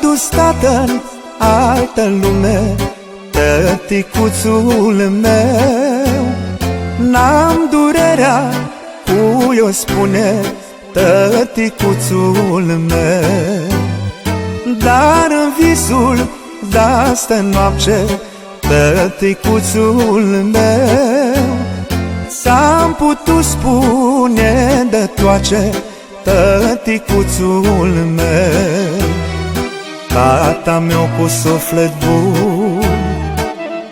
dus, tată, în altă lume, tăticuțul meu. N-am durerea cui o spune, tăticuțul meu. Dar în visul de-astă noapte, tăticuțul meu, s-am putut spune de toace, tăticuțul meu. Tata meu cu suflet bun,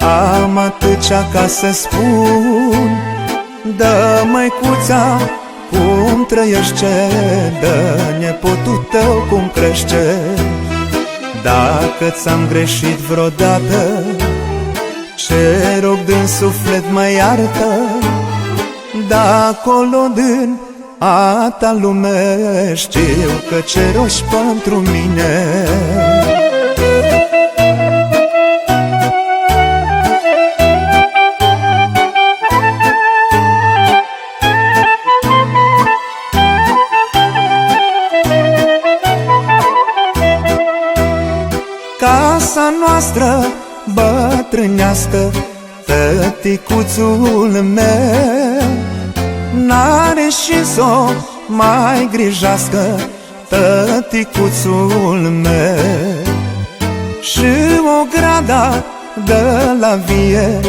am atâția ca să spun. Dă, măicuța, cum trăiește, dă, nepotul tău cum crește. Dacă ți-am greșit vreodată, ce rog din suflet mă iartă. De-acolo din a ta lume, știu că ce rogi pentru mine. Casa noastră bătrânească, tăticuțul meu, n-are și s-o mai grijească, tăticuțul meu. Și o grada de la vie,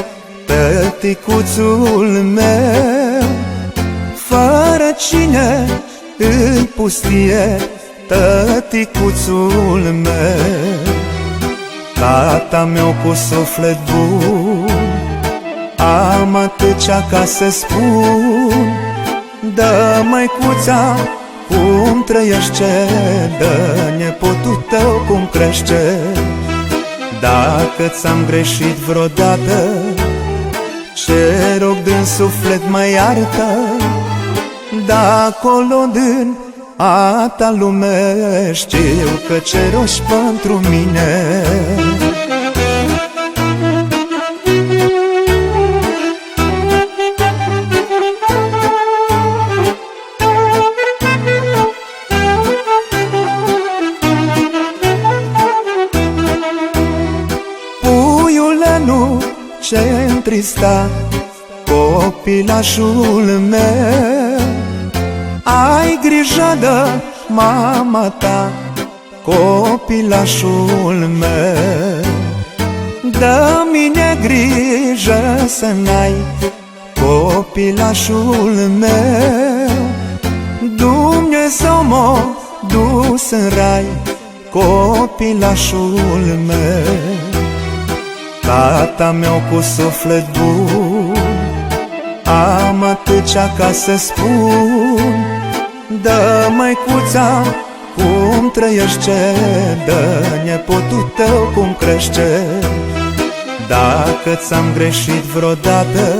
tăticuțul meu, fără cine îi pustie, tăticuțul meu. Tata meu cu suflet bun, am atâția ca să spun. Dă, măicuța, cum trăiește, dă, nepotul tău cum crește. Dacă ți-am greșit vreodată, ce rog din suflet mă iartă. De-acolo din a ta lume, știu că ce rogi pentru mine. Puiule, nu ce întrista, copilașul meu, ai grijă de mama ta, copilașul meu. De mine grijă să n-ai, copilașul meu. Dumnezeu m-a dus în rai, copilașul meu. Tata meu cu suflet bun, am atâția ca să spun. Dă, măicuța, cum trăiește, dă, nepotul tău cum crește. Dacă ți-am greșit vreodată,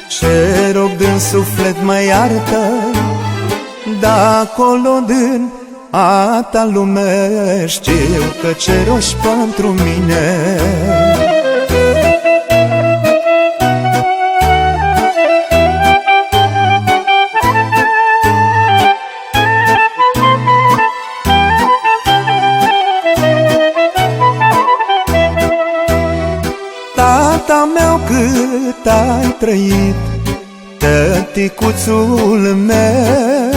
ce rog din suflet mă iartă. De-acolo din a ta lume, știu că ce rogi pentru mine. Tata meu, cât ai trăit, tăticuțul meu,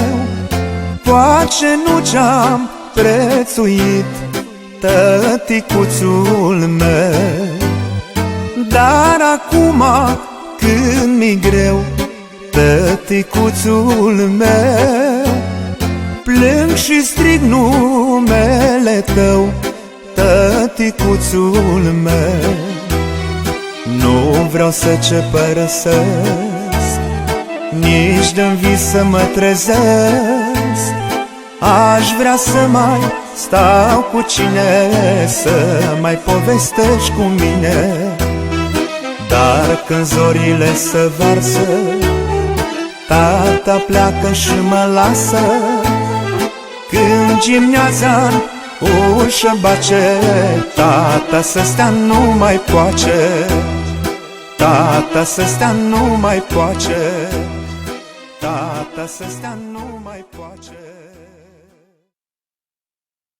poate nu ce-am prețuit, tăticuțul meu. Dar acum când mi-e greu, tăticuțul meu, plâng și strig numele tău, tăticuțul meu. Nu vreau să ce părăsesc, nici de-n vis să mă trezesc. Aș vrea să mai stau cu cine, să mai povestești cu mine. Dar când zorile se varsă, tata pleacă și mă lasă. Când dimineața ușă bace, tata să stea nu mai poace. Tata să stea nu mai poace, tata să stea nu mai poace.